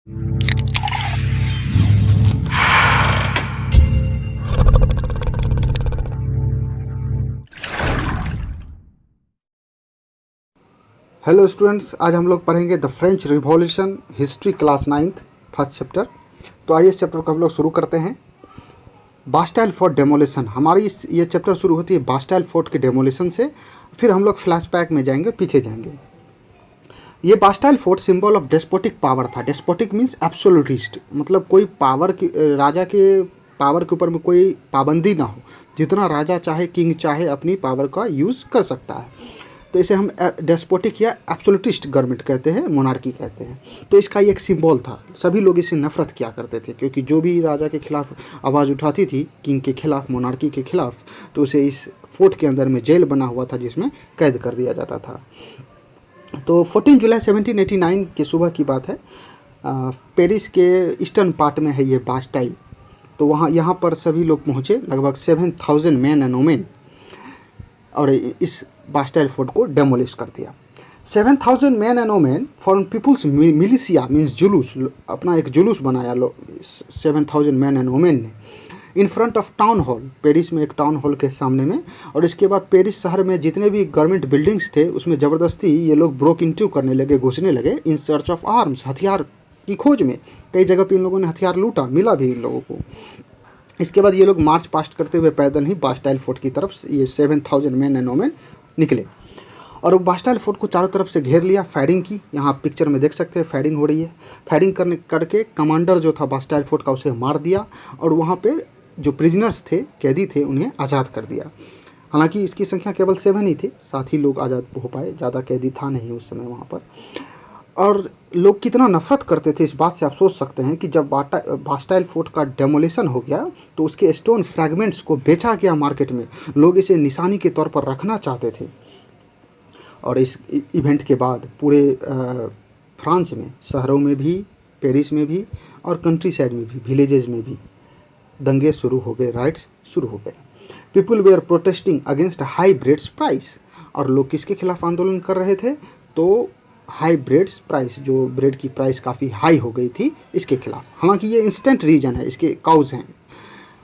Hello students, आज हम लोग पढ़ेंगे the French revolution history class 9th first chapter. तो आइए इस चैप्टर को हम लोग शुरू करते हैं। बास्टाइल फोर्ट डेमोलिशन, हमारी ये चैप्टर शुरू होती है बास्टाइल फोर्ट के डेमोलिशन से। फिर हम लोग फ्लैशबैक में जाएंगे, पीछे जाएंगे। ये Bastille fort symbol of despotic power था। डेस्पोटिक मीन्स एब्सोल्यूटिस्ट, मतलब कोई पावर की, राजा के पावर के ऊपर में कोई पाबंदी ना हो, जितना राजा चाहे, किंग चाहे, अपनी पावर का यूज़ कर सकता है। तो इसे हम डेस्पोटिक या एब्सोल्यूटिस्ट गवर्नमेंट कहते हैं, मोनार्की कहते हैं। तो इसका ये एक सिंबल था। सभी लोग इससे नफरत किया करते थे, क्योंकि जो भी राजा के खिलाफ आवाज़ उठाती थी, किंग के खिलाफ, मोनार्की के खिलाफ, तो उसे इस फोर्ट के अंदर में जेल बना हुआ था, जिसमें कैद कर दिया जाता था। तो 14 जुलाई 1789 के सुबह की बात है। पेरिस के ईस्टर्न पार्ट में है ये बास्टाइल। तो यहाँ पर सभी लोग पहुँचे, लगभग 7000 मैन एंड वुमेन, और इस बास्टाइल फोर्ट को डेमोलिश कर दिया। 7000 man and women form people's militia means जुलूस, अपना एक जुलूस बनाया लोग 7000 मैन एंड वुमेन ने, in front of town hall, Paris में एक टाउन हॉल के सामने में। और इसके बाद पेरिस शहर में जितने भी गवर्नमेंट बिल्डिंग्स थे, उसमें ज़बरदस्ती ये लोग ब्रोक इंटू करने लगे, घुसने लगे, इन सर्च ऑफ आर्म्स, हथियार की खोज में। कई जगह पे इन लोगों ने हथियार लूटा, मिला भी इन लोगों को। इसके बाद ये लोग मार्च पास्ट करते हुए पैदल ही बास्टाइल फोर्ट की तरफ ये 7000 मैन एंड वुमेन निकले, और बास्टाइल फोर्ट को चारों तरफ से घेर लिया। फायरिंग की, यहाँ आप पिक्चर में देख सकते हैं, फायरिंग हो रही है। फायरिंग करके कमांडर जो था बास्टाइल फोर्ट का, उसे मार दिया, और वहाँ पे जो प्रिजनर्स थे, कैदी थे, उन्हें आज़ाद कर दिया। हालांकि इसकी संख्या केवल 7 ही थी, 7 ही लोग आज़ाद हो पाए, ज़्यादा कैदी था नहीं उस समय वहाँ पर। और लोग कितना नफरत करते थे इस बात से आप सोच सकते हैं कि जब बास्टाइल फोर्ट का डेमोलिशन हो गया, तो उसके स्टोन फ्रैगमेंट्स को बेचा गया मार्केट में। लोग इसे निशानी के तौर पर रखना चाहते थे। और इस इवेंट के बाद पूरे फ्रांस में, शहरों में भी, पेरिस में भी, और कंट्री साइड में भी, विलेजेस में भी दंगे शुरू हो गए, राइट्स शुरू हो गए। People were protesting against high breads price. और लोग किसके खिलाफ आंदोलन कर रहे थे? तो हाई ब्रेड्स प्राइस, जो ब्रेड की प्राइस काफ़ी हाई हो गई थी, इसके खिलाफ। हालांकि ये इंस्टेंट रीजन है, इसके काउज हैं,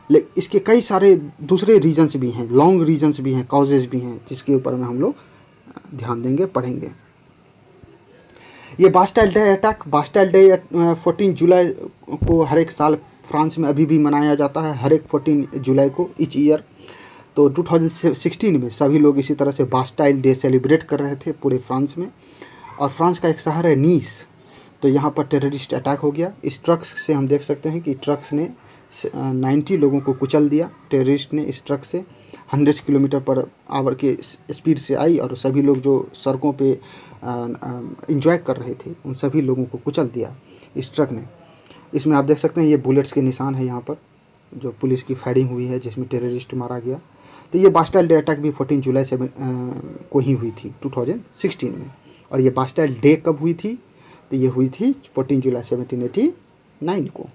लेकिन इसके कई सारे दूसरे रीजन्स भी हैं, लॉन्ग रीजन्स भी हैं, काउजेज भी हैं, जिसके ऊपर में हम लोग ध्यान देंगे, पढ़ेंगे। ये बास्टाइल डे अटैक, बास्टाइल डे 14 जुलाई को हर एक साल फ्रांस में अभी भी मनाया जाता है, हर एक 14 जुलाई को, ईच ईयर। तो 2016 में सभी लोग इसी तरह से बास्टाइल डे सेलिब्रेट कर रहे थे पूरे फ्रांस में। और फ्रांस का एक शहर है नीस, तो यहाँ पर टेररिस्ट अटैक हो गया। इस ट्रक्स से हम देख सकते हैं कि ट्रक्स ने 90 लोगों को कुचल दिया। टेररिस्ट ने इस ट्रक से 100 किलोमीटर पर आवर के स्पीड से आई, और सभी लोग जो सड़कों पे एंजॉय कर रहे थे, उन सभी लोगों को कुचल दिया इस ट्रक ने। इसमें आप देख सकते हैं ये बुलेट्स के निशान है यहाँ पर, जो पुलिस की फायरिंग हुई है, जिसमें टेररिस्ट मारा गया। तो ये बास्टाइल डे अटैक भी 14 जुलाई को ही हुई थी 2016 में। और ये बास्टाइल डे कब हुई थी? तो ये हुई थी 14 जुलाई 1789 को।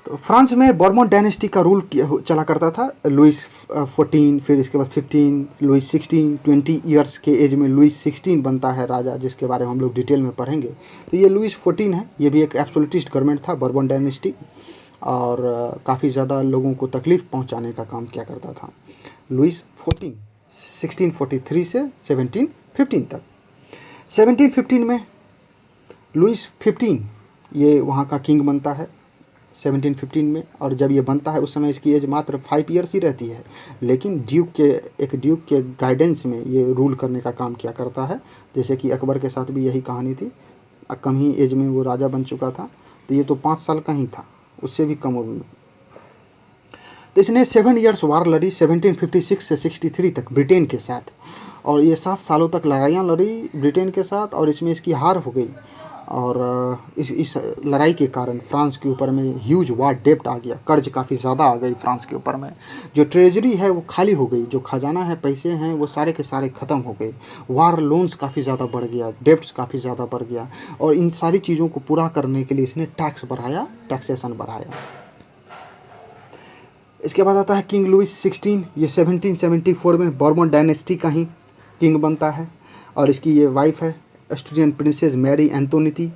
तो फ्रांस में बॉर्बन डायनेस्टी का रूल चला करता था। लुइस 14, फिर इसके बाद 15, लुइस 16, 20 ईयर्स के एज में लुइस 16 बनता है राजा, जिसके बारे में हम लोग डिटेल में पढ़ेंगे। तो ये लुइस 14 है, ये भी एक एब्सोल्यूटिस्ट गवर्नमेंट था, बॉर्बन डायनेस्टी, और काफ़ी ज़्यादा लोगों को तकलीफ़ पहुंचाने का काम किया करता था। लुइस 14 1643 से 1715 तक। 1715 में लुइस 15 ये वहाँ का किंग बनता है 1715 में। और जब ये बनता है, उस समय इसकी एज मात्र 5 ईयर्स ही रहती है, लेकिन एक ड्यूक के गाइडेंस में ये रूल करने का काम किया करता है। जैसे कि अकबर के साथ भी यही कहानी थी, कम ही एज में वो राजा बन चुका था, तो ये तो 5 साल का ही था, उससे भी कम उम्र में। तो इसने 7 ईयर्स वार लड़ी 1756 से 63 तक ब्रिटेन के साथ, और ये 7 सालों तक लड़ाइयाँ लड़ी ब्रिटेन के साथ, और इसमें इसकी हार हो गई। और इस लड़ाई के कारण फ्रांस के ऊपर में ह्यूज वार डेप्ट आ गया, कर्ज काफ़ी ज़्यादा आ गई फ्रांस के ऊपर में। जो ट्रेजरी है वो खाली हो गई, जो खजाना है, पैसे हैं, वो सारे के सारे ख़त्म हो गए। वार लोन्स काफ़ी ज़्यादा बढ़ गया, डेप्ट्स काफ़ी ज़्यादा बढ़ गया, और इन सारी चीज़ों को पूरा करने के लिए इसने टैक्स बढ़ाया, टैक्सेशन बढ़ाया। इसके बाद आता है किंग लुइस 16, ये 1774 में बॉर्बन डायनेस्टी का ही किंग बनता है, और इसकी ये वाइफ है स्टूडेंट प्रिंसेस मैरी एंटोनिटी,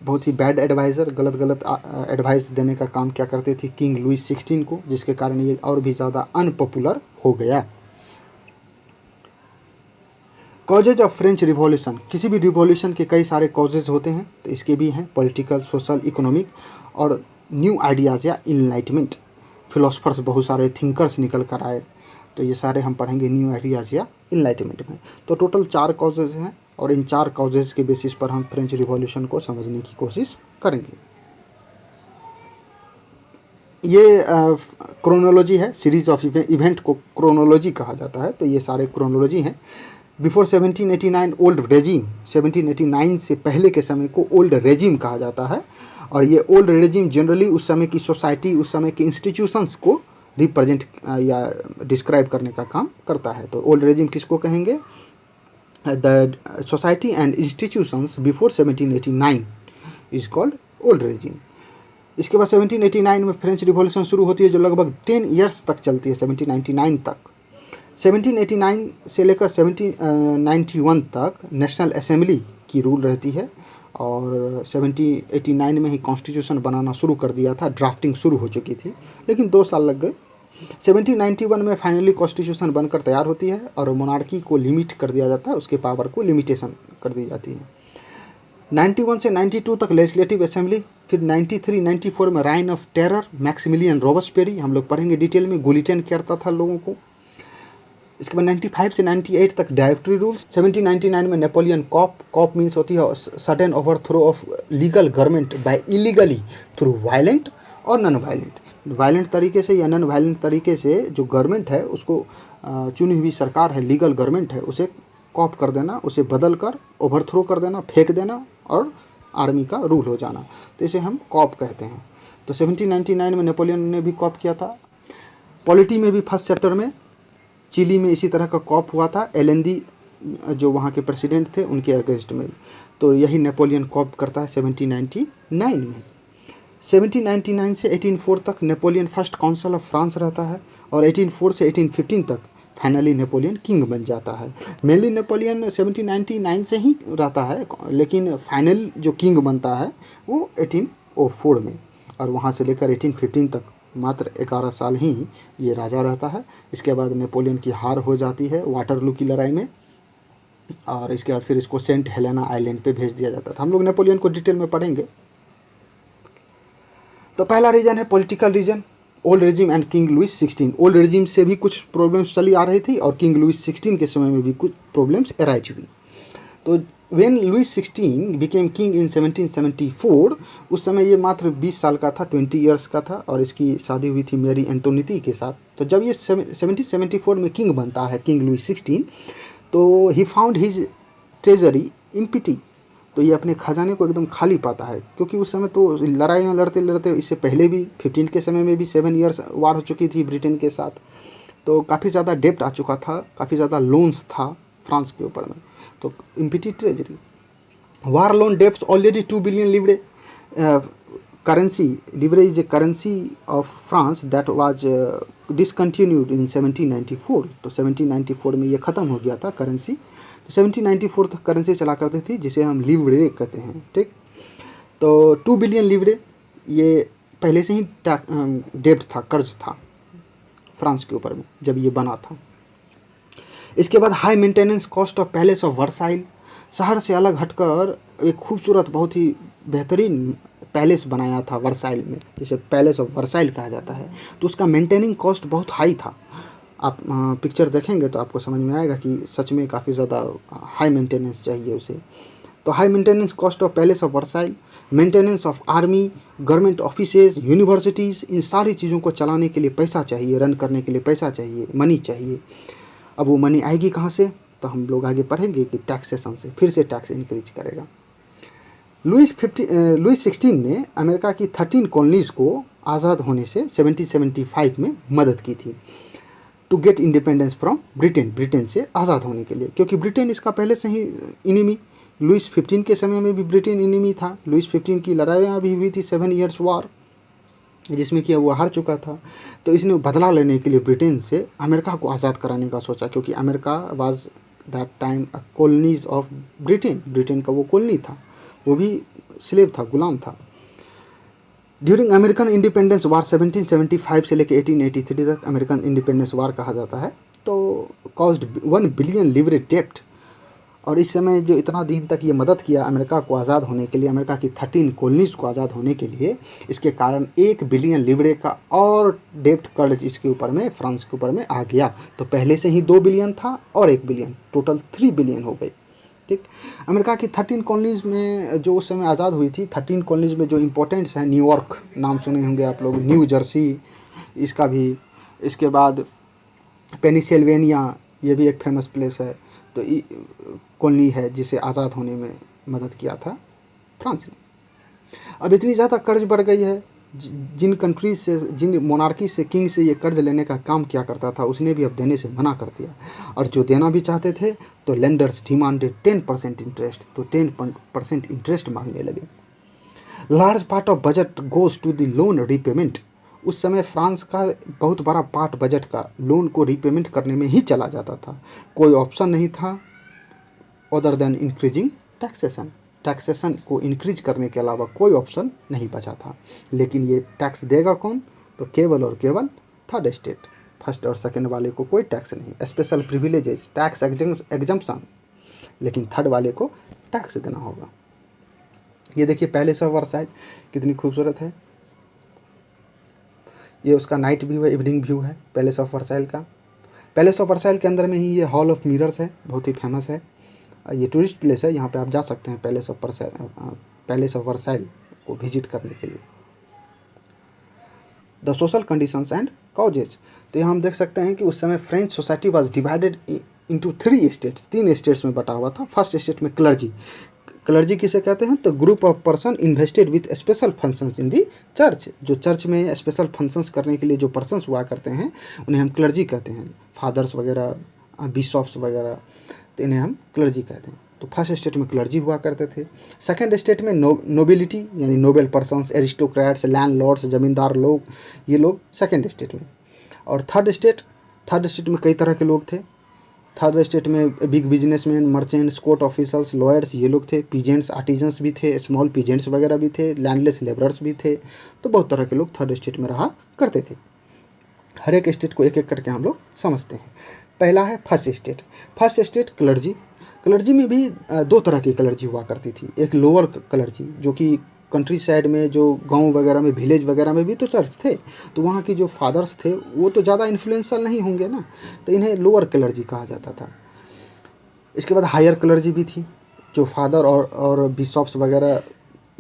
बहुत ही बैड एडवाइज़र, गलत एडवाइस देने का काम क्या करते थे किंग लुइस 16 को, जिसके कारण ये और भी ज़्यादा अनपॉपुलर हो गया। कॉजेज ऑफ फ्रेंच रिवॉल्यूशन, किसी भी रिवॉल्यूशन के कई सारे कॉजेज होते हैं, तो इसके भी हैं पॉलिटिकल, सोशल, इकोनॉमिक और न्यू आइडियाज़ या इनलाइटमेंट, फिलोसफर्स बहुत सारे थिंकर्स निकल कर आए, तो ये सारे हम पढ़ेंगे न्यू आइडियाज़ या इनलाइटमेंट में। तो टोटल 4 कॉजेज हैं और इन 4 कॉजेज के बेसिस पर हम फ्रेंच रिवॉल्यूशन को समझने की कोशिश करेंगे। ये क्रोनोलॉजी है, सीरीज ऑफ इवेंट को क्रोनोलॉजी कहा जाता है, तो ये सारे क्रोनोलॉजी हैं। बिफोर 1789 ओल्ड रेजिम, 1789 से पहले के समय को ओल्ड रेजिम कहा जाता है, और ये ओल्ड रेजिम जनरली उस समय की सोसाइटी, उस समय के इंस्टीट्यूशंस को रिप्रेजेंट या डिस्क्राइब करने का काम करता है। तो ओल्ड रेजिम किसको कहेंगे? The society and institutions before 1789 is called old regime. इसके बाद 1789 में फ्रेंच रिवॉल्यूशन शुरू होती है, जो लगभग 10 ईयर्स तक चलती है, 1799 तक। 1789 से लेकर 1791 तक नेशनल असेंबली की रूल रहती है, और 1789 में ही कॉन्स्टिट्यूशन बनाना शुरू कर दिया था, ड्राफ्टिंग शुरू हो चुकी थी, लेकिन 2 साल लग गए। 1791 में फाइनली कॉन्स्टिट्यूशन बनकर तैयार होती है और मोनार्की को लिमिट कर दिया जाता है, उसके पावर को लिमिटेशन कर दी जाती है। 91 से 92 तक लेजिस्लेटिव असेंबली, फिर 93-94 में राइन ऑफ टेरर, मैक्सिमिलियन रॉबस्पेरी, हम लोग पढ़ेंगे डिटेल में, गुलिटन करता था लोगों को। इसके बाद 95 से 98 तक डायरेक्टरी रूल्स। 1799 में नेपोलियन कॉप मीन्स होती है sudden overthrow of legal government by illegally through violent और नॉन वायलेंट। वायलेंट तरीके से या नॉन वायलेंट तरीके से जो गवर्नमेंट है उसको, चुनी हुई सरकार है, लीगल गवर्नमेंट है, उसे कॉप कर देना, उसे बदल कर ओवरथ्रो कर देना, फेंक देना और आर्मी का रूल हो जाना, तो इसे हम कॉप कहते हैं। तो 1799 में नेपोलियन ने भी कॉप किया था। पॉलिटी में भी फर्स्ट चैप्टर में चिली में इसी तरह का कॉप हुआ था, एलेंदी जो वहाँ के प्रेसिडेंट थे उनके अगेंस्ट में, तो यही नेपोलियन कॉप करता है 1799 में। 1799 से 1804 तक Napoleon first council of France रहता है, और 1804 से 1815 तक फाइनली नेपोलियन किंग बन जाता है। मेनली नेपोलियन 1799 से ही रहता है, लेकिन फाइनल जो किंग बनता है वो 1804 में, और वहाँ से लेकर 1815 तक मात्र 11 साल ही ये राजा रहता है। इसके बाद नेपोलियन की हार हो जाती है वाटरलू की लड़ाई में, और इसके बाद फिर इसको सेंट हेलेना आइलैंड पे भेज दिया जाता था। हम लोग नेपोलियन को डिटेल में पढ़ेंगे। तो पहला रीजन है political reason, old regime and king Louis 16। Old regime से भी कुछ प्रॉब्लम्स चली आ रही थी, और किंग लुइस 16 के समय में भी कुछ प्रॉब्लम्स अराइज हुई। तो when Louis 16 became king in 1774, उस समय ये मात्र 20 साल का था, 20 ईयर्स का था, और इसकी शादी हुई थी मैरी एंटोनिटी के साथ। तो जब ये 1774 में किंग बनता है, किंग लुइस 16, तो he found his treasury empty, तो ये अपने खजाने को एकदम खाली पाता है, क्योंकि उस समय तो लड़ाइयाँ लड़ते लड़ते, इससे पहले भी 15 के समय में भी 7 ईयर्स वार हो चुकी थी ब्रिटेन के साथ, तो काफ़ी ज़्यादा डेप्ट आ चुका था, काफ़ी ज़्यादा लोन्स था फ्रांस के ऊपर में, तो empty treasury. War loan debts already 2 billion livre currency, livre is a currency of France that was discontinued in 1794, तो 1794 में ये ख़त्म हो गया था करेंसी। तो 1794 तक करेंसी चला करती थी, जिसे हम लिवरे कहते हैं, ठीक। तो 2 बिलियन लिवरे ये पहले से ही डेब्ट था, कर्ज था फ्रांस के ऊपर में जब ये बना था। इसके बाद high maintenance cost of palace of Versailles, शहर से अलग हटकर एक खूबसूरत बहुत ही बेहतरीन पैलेस बनाया था वर्साइल में, जिसे पैलेस ऑफ वर्साइल कहा जाता है, तो उसका मेंटेनिंग कॉस्ट बहुत हाई था। आप पिक्चर देखेंगे तो आपको समझ में आएगा कि सच में काफ़ी ज़्यादा हाई मेंटेनेंस चाहिए उसे। तो high maintenance cost of palace of Versailles, maintenance of army, government offices, universities, इन सारी चीज़ों को चलाने के लिए पैसा चाहिए, रन करने के लिए पैसा चाहिए, मनी चाहिए। अब वो मनी आएगी कहाँ से? तो हम लोग आगे पढ़ेंगे कि टैक्सेशन से, फिर से टैक्स इंक्रीज करेगा। लुइस 16 ने अमेरिका की 13 कॉलोनीज़ को आज़ाद होने से 1775 में मदद की थी, to get independence from Britain से आज़ाद होने के लिए, क्योंकि ब्रिटेन इसका पहले से ही इनिमी, लुइस 15 के समय में भी ब्रिटेन इनिमी था। लुइस 15 की लड़ाइयाँ भी हुई थी, 7 ईयर्स वार, जिसमें कि वो हार चुका था। तो इसने बदला लेने के लिए ब्रिटेन से अमेरिका को आज़ाद कराने का सोचा, क्योंकि America was that time colonies of Britain, Britain का वो कॉलोनी था, वो भी स्लेव था, गुलाम था। ड्यूरिंग अमेरिकन इंडिपेंडेंस वार 1775 से लेकर 1883 तक अमेरिकन इंडिपेंडेंस वार कहा जाता है, तो कॉस्ड 1 बिलियन लिवरे डेप्ट। और इस समय जो इतना दिन तक ये मदद किया अमेरिका को आज़ाद होने के लिए, अमेरिका की 13 कॉलोनीज को आज़ाद होने के लिए, इसके कारण 1 बिलियन लिवरे का और डेप्ट कर्ज इसके ऊपर में, फ्रांस के ऊपर में आ गया। तो पहले से ही 2 बिलियन था और 1 बिलियन, टोटल 3 बिलियन हो गई। ठीक, अमेरिका की 13 कॉलोनीज में जो उस समय आज़ाद हुई थी, 13 कॉलोनीज में जो इम्पोर्टेंट्स हैं, न्यूयॉर्क नाम सुने होंगे आप लोग, न्यू जर्सी इसका भी, इसके बाद पेनिसिल्वेनिया, ये भी एक फेमस प्लेस है, तो कॉलोनी है जिसे आज़ाद होने में मदद किया था फ्रांस ने। अब इतनी ज़्यादा कर्ज बढ़ गई है, जिन कंट्रीज से, जिन मोनार्की से, किंग से ये कर्ज लेने का काम किया करता था, उसने भी अब देने से मना कर दिया। और जो देना भी चाहते थे तो लेंडर्स डिमांडेड 10% इंटरेस्ट, तो 10% इंटरेस्ट मांगने लगे। Large part of budget goes to the loan repayment. उस समय फ्रांस का बहुत बड़ा पार्ट बजट का लोन को रीपेमेंट करने में ही चला जाता था। कोई ऑप्शन नहीं था other than increasing taxation, taxation को इंक्रीज करने के अलावा कोई ऑप्शन नहीं बचा था। लेकिन ये टैक्स देगा कौन? तो केवल और केवल थर्ड स्टेट, फर्स्ट और सेकंड वाले को कोई टैक्स नहीं, स्पेशल प्रिविलेजेस, टैक्स एग्जम्पशन, लेकिन थर्ड वाले को टैक्स देना होगा। ये देखिए पैलेस ऑफ वर्साइल कितनी खूबसूरत है, ये उसका नाइट व्यू है, इवनिंग व्यू है पैलेस ऑफ वर्साइल का। पैलेस ऑफ वर्साइल के अंदर में ही ये हॉल ऑफ मिरर्स है, बहुत ही फेमस है, ये टूरिस्ट प्लेस है, यहाँ पे आप जा सकते हैं पैलेस ऑफ वर्साइल को विजिट करने के लिए। The social conditions and causes, तो यहाँ हम देख सकते हैं कि उस समय French society was divided into 3 states, 3 states में बटा हुआ था। फर्स्ट स्टेट में क्लर्जी, क्लर्जी किसे कहते हैं? तो group of person invested with special functions in the church, जो चर्च में स्पेशल फंक्शंस करने के लिए जो पर्सन्स हुआ करते हैं उन्हें हम क्लर्जी कहते हैं, फादर्स वगैरह, बिशॉप्स वगैरह, तो इन्हें हम क्लर्जी कहते हैं। तो फर्स्ट स्टेट में क्लर्जी हुआ करते थे। सेकंड स्टेट में नोबिलिटी यानी नोबेल पर्सन्स, एरिस्टोक्रेट्स, लैंडलॉर्ड्स, जमींदार लोग, ये लोग सेकंड स्टेट में। और थर्ड स्टेट में कई तरह के लोग थे। थर्ड स्टेट में big businessman, merchants, court officers, lawyers, ये लोग थे। पीजेंट्स, आर्टिजन्स भी थे, स्मॉल पीजेंट्स वगैरह भी थे, लैंडलेस लेबरर्स भी थे। तो बहुत तरह के लोग थर्ड स्टेट में रहा करते थे। हर एक स्टेट को एक एक करके हम लोग समझते हैं। पहला है first state. First state clergy. Clergy में भी 2 तरह की क्लर्जी हुआ करती थी। एक लोअर क्लर्जी जो कि कंट्री साइड में, जो गांव वगैरह में, विलेज वगैरह में भी तो चर्च थे, तो वहाँ की जो फादर्स थे वो तो ज़्यादा इन्फ्लुएंशियल नहीं होंगे ना, तो इन्हें लोअर क्लर्जी कहा जाता था। इसके बाद हायर क्लर्जी भी थी, जो फादर और बिशॉप्स वगैरह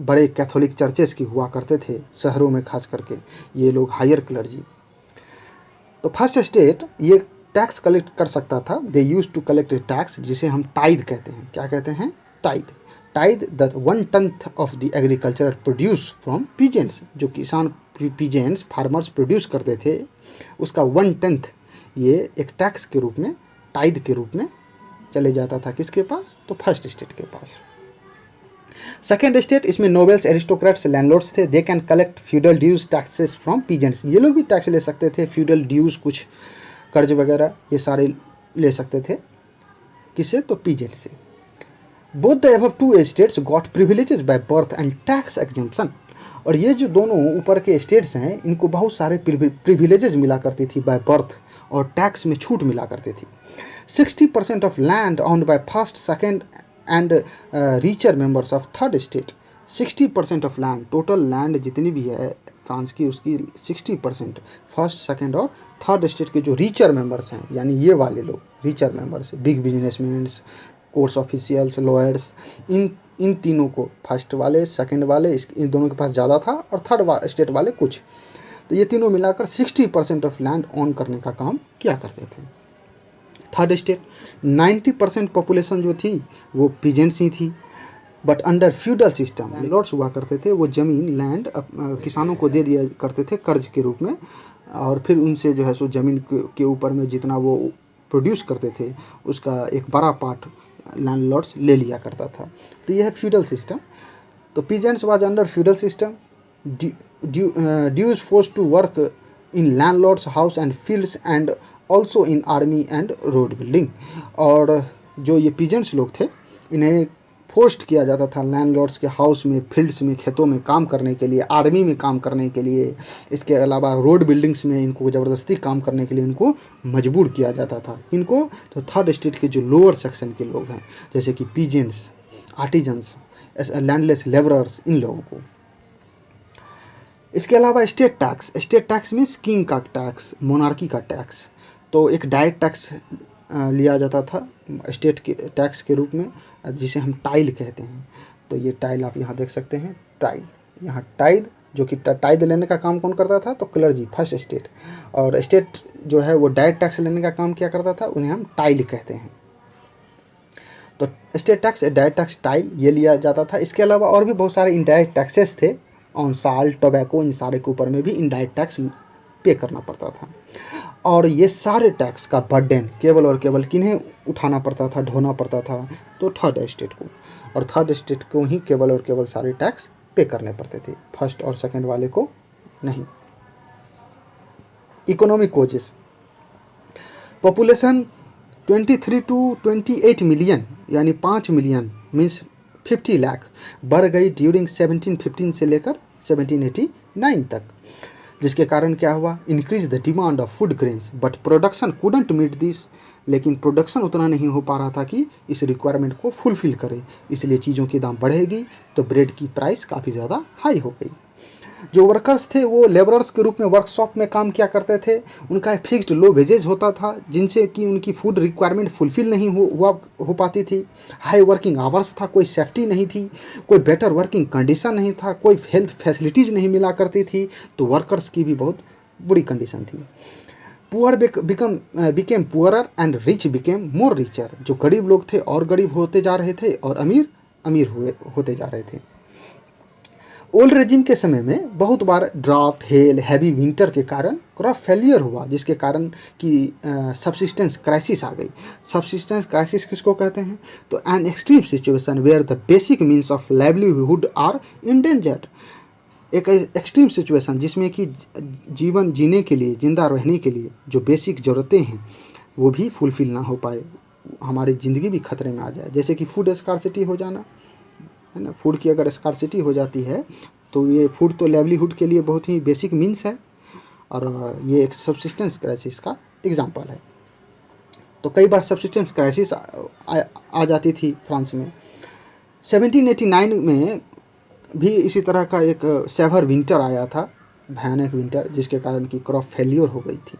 बड़े कैथोलिक चर्चेस की हुआ करते थे शहरों में खास करके, ये लोग हायर क्लर्जी। तो फर्स्ट स्टेट ये टैक्स कलेक्ट कर सकता था। दे यूज टू कलेक्ट टैक्स, जिसे हम टाइद कहते हैं। क्या कहते हैं? Tide. Tide the 1/10 of the agricultural produce from peasants, जो किसान पीजेंट्स फार्मर्स प्रोड्यूस करते थे, उसका 1/10 ये एक टैक्स के रूप में, टाइद के रूप में चले जाता था। किसके पास? तो फर्स्ट स्टेट के पास। सेकेंड स्टेट, इसमें नोबेल्स, एरिस्टोक्रेट्स, लैंडलॉर्ड्स थे। They can collect feudal dues taxes from peasants, ये लोग भी टैक्स ले सकते थे, फ्यूडल ड्यूज, कुछ कर्ज वगैरह ये सारे ले सकते थे। किससे? तो पीजेंट से। Both the above 2 states got privileges by birth and tax exemption, और ये जो दोनों ऊपर के स्टेट्स हैं इनको बहुत सारे प्रिविलेजेस मिला करती थी बाय बर्थ, और टैक्स में छूट मिला करती थी। 60% of land owned by first, second and richer members of third state. 60% of land, total land जितनी भी है फ्रांस की, उसकी 60% फर्स्ट, सेकेंड और थर्ड स्टेट के जो रीचर मेंबर्स हैं, यानी ये वाले लोग richer members, big businessman, courts officials, lawyers, इन तीनों को, फर्स्ट वाले, सेकेंड वाले, इन दोनों के पास ज़्यादा था, और थर्ड स्टेट वाले कुछ, तो ये तीनों मिलाकर 60% ऑफ लैंड ऑन करने का काम किया करते थे। थर्ड स्टेट 90% पॉपुलेशन जो थी वो पीजेंट्स ही थी, but under feudal system lords हुआ करते थे। वो ज़मीन, लैंड किसानों को दे दिया करते थे कर्ज के रूप में, और फिर उनसे जो है सो ज़मीन के ऊपर में जितना वो प्रोड्यूस करते थे उसका एक बड़ा पार्ट लैंडलॉर्ड्स ले लिया करता था। तो यह है फ्यूडल सिस्टम। तो peasants was under feudal system, dues force to work in landlords house and fields and also in army and road building. और जो ये पीजेंट्स लोग थे, इन्हें फोर्स्ड किया जाता था लैंडलॉर्ड्स के हाउस में, फील्ड्स में, खेतों में काम करने के लिए, आर्मी में काम करने के लिए, इसके अलावा रोड बिल्डिंग्स में इनको ज़बरदस्ती काम करने के लिए इनको मजबूर किया जाता था। इनको तो थर्ड स्टेट के जो लोअर सेक्शन के लोग हैं, जैसे कि पीजेंट्स, आर्टिजन्स, लैंडलेस लेबरर्स, इन लोगों को। इसके अलावा स्टेट टैक्स मीन्स किंग का टैक्स, मोनार्की का टैक्स। तो एक डायरेक्ट टैक्स लिया जाता था स्टेट के टैक्स के रूप में, जिसे हम टाइल कहते हैं। तो ये टाइल आप यहाँ देख सकते हैं, टाइल, यहाँ टाइल, जो कि टाइल लेने का काम कौन करता था, तो क्लर्जी, फर्स्ट स्टेट। और स्टेट जो है वो डायरेक्ट टैक्स लेने का काम क्या करता था, उन्हें हम टाइल कहते हैं। तो state tax, direct tax, tile, ये लिया जाता था। इसके अलावा और भी बहुत सारे इनडायरेक्ट टैक्सेस थे, ऑन साल्ट, टोबैको, इन सारे के ऊपर में भी इनडायरेक्ट टैक्स पे करना पड़ता था। और ये सारे टैक्स का बर्डन केवल और केवल किन्हें उठाना पड़ता था, ढोना पड़ता था, तो थर्ड स्टेट को। और थर्ड स्टेट को ही केवल और केवल सारे टैक्स पे करने पड़ते थे, फर्स्ट और सेकंड वाले को नहीं। Economic causes, population 23 to 28 million, यानी 5 मिलियन मीन्स 50 लाख बढ़ गई ड्यूरिंग 1715 से लेकर 1789 तक, जिसके कारण क्या हुआ, increase the demand of food grains but production couldn't meet this. लेकिन प्रोडक्शन उतना नहीं हो पा रहा था कि इस रिक्वायरमेंट को फुलफिल करे, इसलिए चीज़ों की दाम बढ़ेगी, तो ब्रेड की प्राइस काफ़ी ज़्यादा हाई हो गई। जो वर्कर्स थे वो लेबरर्स के रूप में वर्कशॉप में काम किया करते थे, उनका फिक्स्ड लो वेजेज होता था, जिनसे कि उनकी फूड रिक्वायरमेंट फुलफिल नहीं हो पाती थी। हाई वर्किंग आवर्स था, कोई सेफ्टी नहीं थी, कोई बेटर वर्किंग कंडीशन नहीं था, कोई हेल्थ फैसिलिटीज़ नहीं मिला करती थी, तो वर्कर्स की भी बहुत बुरी कंडीशन थी। Poor became poorer and rich became more richer, जो गरीब लोग थे और गरीब होते जा रहे थे, और अमीर अमीर होते जा रहे थे। ओल्ड रेजिम के समय में बहुत बार ड्राफ्ट, हेल, हैवी विंटर के कारण क्रॉप फेलियर हुआ, जिसके कारण कि सब्सिस्टेंस क्राइसिस आ गई। सब्सिस्टेंस क्राइसिस किसको कहते हैं, तो an extreme situation where the basic means of livelihood are endangered. एक एक्सट्रीम सिचुएशन जिसमें कि जीवन जीने के लिए, जिंदा रहने के लिए जो बेसिक ज़रूरतें हैं वो भी फुलफिल ना हो पाए, हमारी ज़िंदगी भी खतरे में आ जाए, जैसे कि फूड स्कार्सिटी हो जाना, है ना। फूड की अगर स्कार्सिटी हो जाती है तो ये फूड तो लाइवलीहुड के लिए बहुत ही बेसिक मीन्स है, और ये एक सब्सिस्टेंस क्राइसिस का एग्जांपल है। तो कई बार सब्सिस्टेंस क्राइसिस आ जाती थी फ्रांस में। 1789 में भी इसी तरह का एक सेवर विंटर आया था, भयानक विंटर, जिसके कारण की क्रॉप फेलियर हो गई थी।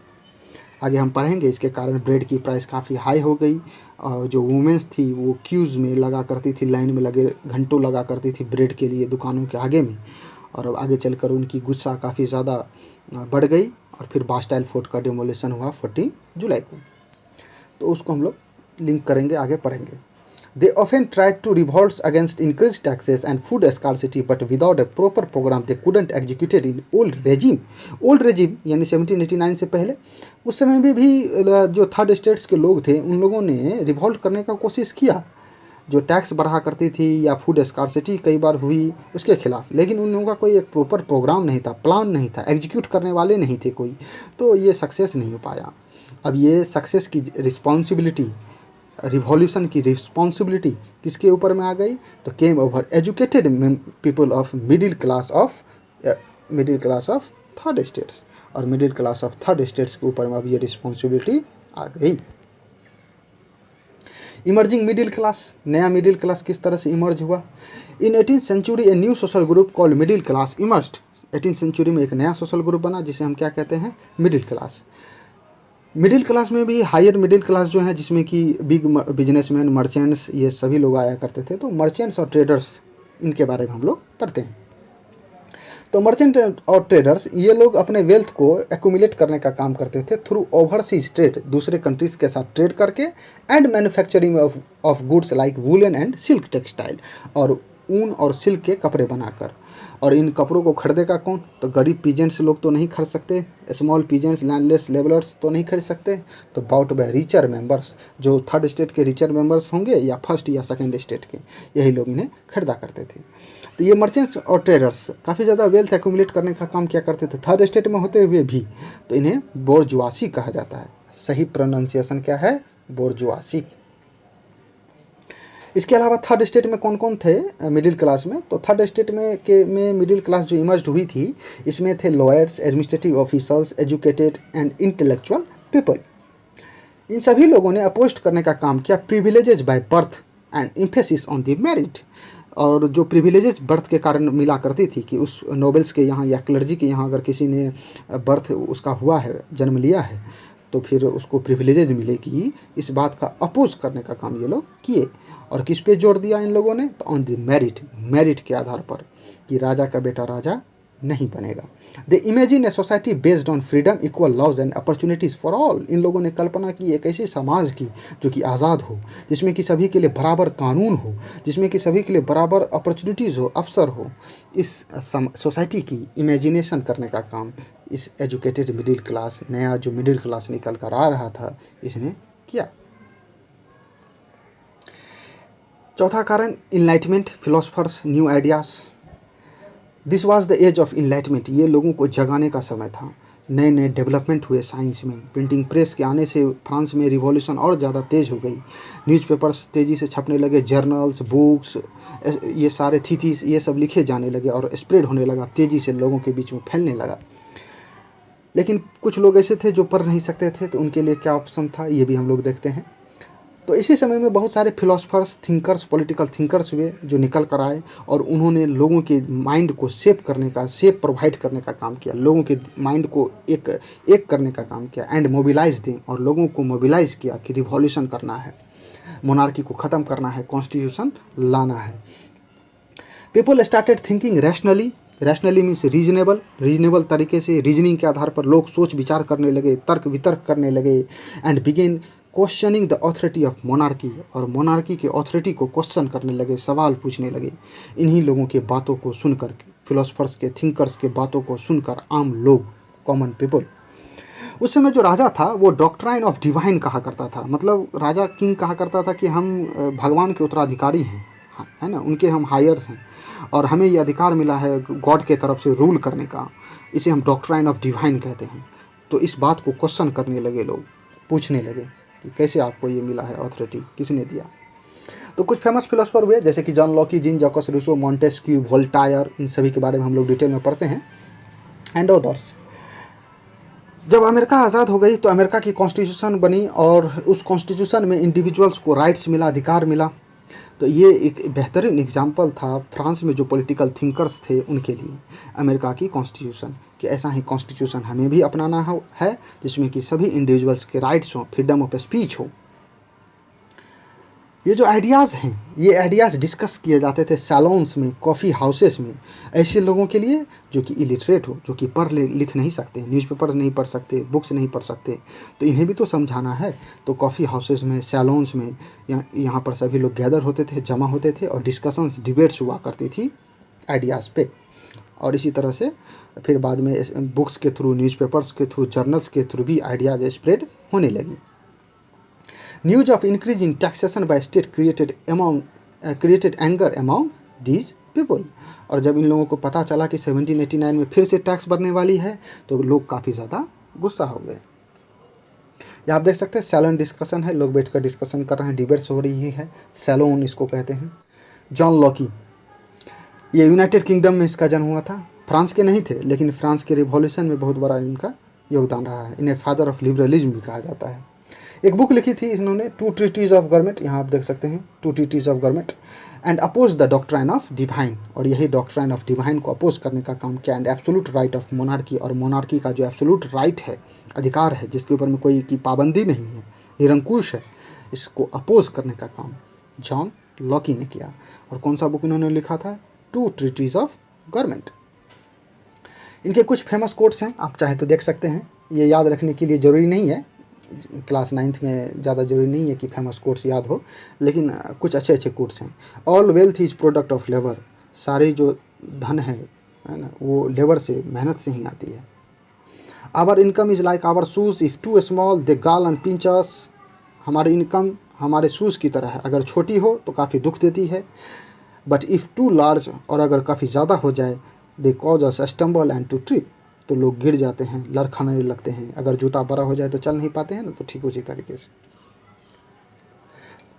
आगे हम पढ़ेंगे, इसके कारण ब्रेड की प्राइस काफ़ी हाई हो गई, और जो वुमेंस थी वो क्यूज़ में लगा करती थी, लाइन में लगे घंटों लगा करती थी ब्रेड के लिए दुकानों के आगे में, और अब आगे चलकर उनकी गुस्सा काफ़ी ज़्यादा बढ़ गई, और फिर बास्टाइल फोर्ट का डिमोलिशन हुआ 14 जुलाई को। तो उसको हम लोग लिंक करेंगे, आगे पढ़ेंगे। They often tried to revolt against increased taxes and food scarcity, but without a proper program they couldn't execute it in old regime. Old regime यानी 1789 से पहले, उस समय में भी जो थर्ड स्टेट्स के लोग थे उन लोगों ने रिवॉल्ट करने का कोशिश किया, जो टैक्स बढ़ा करती थी या फूड स्कार्सिटी कई बार हुई उसके खिलाफ, लेकिन उन लोगों का कोई एक प्रॉपर प्रोग्राम नहीं था, प्लान नहीं था, एग्जीक्यूट करने वाले नहीं थे कोई, तो ये सक्सेस नहीं हो पाया। अब ये सक्सेस की रिस्पॉन्सिबिलिटी, रिवॉल्यूशन की रिस्पॉन्सिबिलिटी किसके ऊपर में आ गई, तो came over educated people of middle class of third states, और middle class of third states के ऊपर में अब ये रिस्पॉन्सिबिलिटी आ गई। इमर्जिंग मिडिल क्लास, नया मिडिल क्लास किस तरह से इमर्ज हुआ। In 18th century a new social group called middle class emerged. 18th century में एक नया सोशल ग्रुप बना जिसे हम क्या कहते हैं, मिडिल क्लास। मिडिल क्लास में भी हायर मिडिल क्लास जो है, जिसमें कि बिग बिजनेसमैन, मर्चेंट्स, ये सभी लोग आया करते थे। तो मर्चेंट्स और ट्रेडर्स, इनके बारे में हम लोग पढ़ते हैं। तो मर्चेंट और ट्रेडर्स ये लोग अपने वेल्थ को एक्यूमुलेट करने का काम करते थे थ्रू ओवरसीज ट्रेड, दूसरे कंट्रीज के साथ ट्रेड करके, and manufacturing of goods like woollen and silk textile, और ऊन और सिल्क के कपड़े बनाकर। और इन कपड़ों को खरीदेगा कौन, तो गरीब पीजेंट्स लोग तो नहीं खरीद सकते, स्मॉल पीजेंट्स, लैंडलेस लेबरर्स तो नहीं खरीद सकते, तो बाउट बाय रिचर मेंबर्स, जो थर्ड स्टेट के रिचर मेंबर्स होंगे या फर्स्ट या सेकंड स्टेट के, यही लोग इन्हें खरीदा करते थे। तो ये मर्चेंट्स और ट्रेडर्स काफ़ी ज़्यादा वेल्थ एक्यूमुलेट करने का काम क्या करते थे, थर्ड स्टेट में होते हुए भी, तो इन्हें बोर्जुआसी कहा जाता है। सही प्रोनाउंसिएशन क्या है, बोर्जुआसी। इसके अलावा थर्ड स्टेट में कौन कौन थे मिडिल क्लास में? तो थर्ड स्टेट में मिडिल क्लास जो इमर्ज हुई थी, इसमें थे lawyers, administrative officers, educated and intellectual people. इन सभी लोगों ने अपोस्ट करने का काम किया privileges by birth and emphasis on the merit. और जो प्रिविलेजेस बर्थ के कारण मिला करती थी कि उस नोबल्स के यहाँ या क्लर्जी के यहाँ अगर किसी ने बर्थ उसका हुआ है, जन्म लिया है, तो फिर उसको प्रिविलेजेस मिलेगी, इस बात का अपोज करने का काम ये लोग किए। और किस पे जोर दिया इन लोगों ने? तो ऑन द मेरिट, मेरिट के आधार पर कि राजा का बेटा राजा नहीं बनेगा। They imagine a society based on freedom, equal laws and opportunities for all. इन लोगों ने कल्पना की एक ऐसी समाज की जो कि आज़ाद हो, जिसमें कि सभी के लिए बराबर कानून हो, जिसमें कि सभी के लिए बराबर अपॉर्चुनिटीज़ हो, अवसर हो। इस सोसाइटी की इमेजिनेशन करने का काम इस एजुकेटेड मिडिल क्लास, नया जो मिडिल क्लास निकल कर आ रहा था, इसने किया। चौथा कारण, enlightenment, philosophers, new ideas. This was the age of enlightenment. ये लोगों को जगाने का समय था। नए नए डेवलपमेंट हुए साइंस में। प्रिंटिंग प्रेस के आने से फ्रांस में रिवॉल्यूशन और ज़्यादा तेज़ हो गई। न्यूज़पेपर्स तेज़ी से छपने लगे, जर्नल्स, बुक्स, ये सारे थीसिस ये सब लिखे जाने लगे और स्प्रेड होने लगा, तेज़ी से लोगों के बीच में फैलने लगा। लेकिन कुछ लोग ऐसे थे जो पढ़ नहीं सकते थे, तो उनके लिए क्या ऑप्शन था, ये भी हम लोग देखते हैं। तो इसी समय में बहुत सारे फिलोसफर्स, थिंकर्स, पॉलिटिकल थिंकर्स हुए जो निकल कर आए और उन्होंने लोगों के माइंड को शेप करने का, शेप प्रोवाइड करने का काम किया, लोगों के माइंड को एक करने का काम किया एंड मोबिलाइज दें, और लोगों को मोबिलाइज किया कि रिवॉल्यूशन करना है, मोनार्की को ख़त्म करना है, कॉन्स्टिट्यूशन लाना है। People started thinking rationally. Rationally means reasonable तरीके से, रीजनिंग के आधार पर लोग सोच विचार करने लगे, तर्क वितर्क करने लगे। And begin questioning the authority of monarchy, और मोनार्की के ऑथोरिटी को क्वेश्चन करने लगे, सवाल पूछने लगे। इन्हीं लोगों के बातों को सुनकर, फिलोसफर्स के, थिंकर्स के बातों को सुनकर आम लोग, कॉमन पीपल, उस समय जो राजा था वो डॉक्ट्राइन ऑफ डिवाइन कहा करता था। मतलब राजा किंग कहा करता था कि हम भगवान के उत्तराधिकारी हैं, है ना, उनके हम हायर्स हैं और हमें ये अधिकार मिला है गॉड के तरफ से रूल करने का। इसे हम डॉक्ट्राइन ऑफ डिवाइन कहते हैं। तो इस बात को क्वेश्चन करने लगे लोग, पूछने लगे कि कैसे आपको ये मिला है अथॉरिटी, किसने दिया। तो कुछ फेमस फिलोसफर हुए जैसे कि John Locke, Jean Jacques Rousseau, Montesquieu, Voltaire, इन सभी के बारे में हम लोग डिटेल में पढ़ते हैं, एंड अदर्स। जब अमेरिका आज़ाद हो गई तो अमेरिका की कॉन्स्टिट्यूशन बनी और उस कॉन्स्टिट्यूशन में इंडिविजुअल्स को राइट्स मिला, अधिकार मिला। तो ये एक बेहतरीन एग्जाम्पल था फ्रांस में जो पॉलिटिकल थिंकर्स थे उनके लिए, अमेरिका की कॉन्स्टिट्यूशन, कि ऐसा ही कॉन्स्टिट्यूशन हमें भी अपनाना है जिसमें कि सभी इंडिविजुअल्स के राइट्स हों, फ्रीडम ऑफ स्पीच हो। ये जो आइडियाज़ हैं, ये आइडियाज़ डिस्कस किए जाते थे सैलून्स में, कॉफ़ी हाउसेस में, ऐसे लोगों के लिए जो कि इलिटरेट हो, जो कि पढ़ लिख नहीं सकते, न्यूज़पेपर नहीं पढ़ सकते, बुक्स नहीं पढ़ सकते, तो इन्हें भी तो समझाना है। तो कॉफ़ी हाउसेस में, सैलून्स में, यहाँ पर सभी लोग गैदर होते थे, जमा होते थे और डिस्कशंस, डिबेट्स हुआ करती थी आइडियाज़ पे। और इसी तरह से फिर बाद में बुक्स के थ्रू, न्यूज़पेपर्स के थ्रू, जर्नल्स के थ्रू भी आइडियाज़ स्प्रेड होने लगी। News of increasing taxation by state created anger among these people. और जब इन लोगों को पता चला कि 1789 में फिर से टैक्स बढ़ने वाली है तो लोग काफ़ी ज़्यादा गुस्सा हो गए। ये आप देख सकते हैं सैलून डिस्कशन है, लोग बैठकर डिस्कशन कर रहे हैं, डिबेट्स हो रही है, सैलून इसको कहते हैं। जॉन लॉकी, ये यूनाइटेड किंगडम में इसका जन्म हुआ था, फ्रांस के नहीं थे लेकिन फ्रांस के रिवॉल्यूशन में बहुत बड़ा इनका योगदान रहा है। इन्हें फादर ऑफ लिबरलिज्म भी कहा जाता है। एक बुक लिखी थी इन्होंने, टू ट्रीटीज ऑफ गवर्नमेंट, यहाँ आप देख सकते हैं, two treaties of government and oppose the doctrine of divine. और यही डॉक्ट्राइन ऑफ डिवाइन को अपोज करने का काम किया। And absolute right of monarchy, और मोनार्की का जो एब्सोल्यूट राइट है, अधिकार है, जिसके ऊपर में कोई की पाबंदी नहीं है, निरंकुश है, इसको अपोज करने का काम जॉन लॉकी ने किया। और कौन सा बुक इन्होंने लिखा था? Two treaties of government. इनके कुछ फेमस कोट्स हैं, आप चाहे तो देख सकते हैं। ये याद रखने के लिए ज़रूरी नहीं है, क्लास 9th में ज़्यादा जरूरी नहीं है कि फेमस कोट्स याद हो, लेकिन कुछ अच्छे अच्छे कोट्स हैं। All wealth is product of labour, सारी जो धन है ना, वो लेबर से, मेहनत से ही आती है। Our income is like our shoes, if too small they gall and pinch अस। हमारी इनकम हमारे शूज़ की तरह है, अगर छोटी हो तो काफ़ी दुख देती है, बट इफ़ टू लार्ज, और अगर काफ़ी ज़्यादा हो जाए, they cause us stumble and to trip, तो लोग गिर जाते हैं, लड़खड़ाने लगते हैं। अगर जूता बड़ा हो जाए तो चल नहीं पाते हैं ना, तो ठीक उसी तरीके से।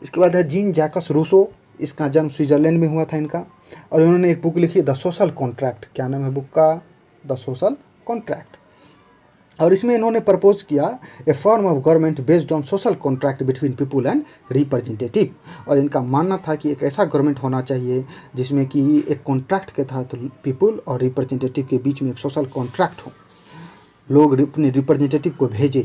इसके बाद है जीन जैकस रूसो, इसका जन्म स्विट्ज़रलैंड में हुआ था इनका। और इन्होंने एक बुक लिखी द सोशल कॉन्ट्रैक्ट। क्या नाम है बुक का? The social contract. और इसमें इन्होंने प्रपोज किया a form of government based on social contract between people and representative. और इनका मानना था कि एक ऐसा गवर्नमेंट होना चाहिए जिसमें कि एक कॉन्ट्रैक्ट के तहत पीपुल और रिप्रेजेंटेटिव के बीच में एक सोशल कॉन्ट्रैक्ट हो, लोग अपने रिप्रेजेंटेटिव को भेजें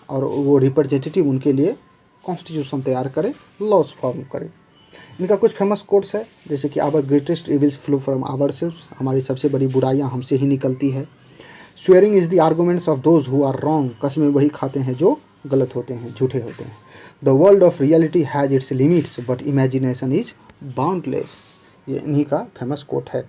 और वो रिप्रेजेंटेटिव उनके लिए कॉन्स्टिट्यूशन तैयार करे, लॉज फॉर्म करे। इनका कुछ फेमस कोट्स है, जैसे कि our greatest evils flow from ourselves, हमारी सबसे बड़ी बुराइयां हमसे ही निकलती है। Swearing is the arguments of those who are wrong, कसमें वही खाते हैं जो गलत होते हैं, झूठे होते हैं। The world of reality has its limits but imagination is boundless, ये इन्हीं का फेमस कोट है।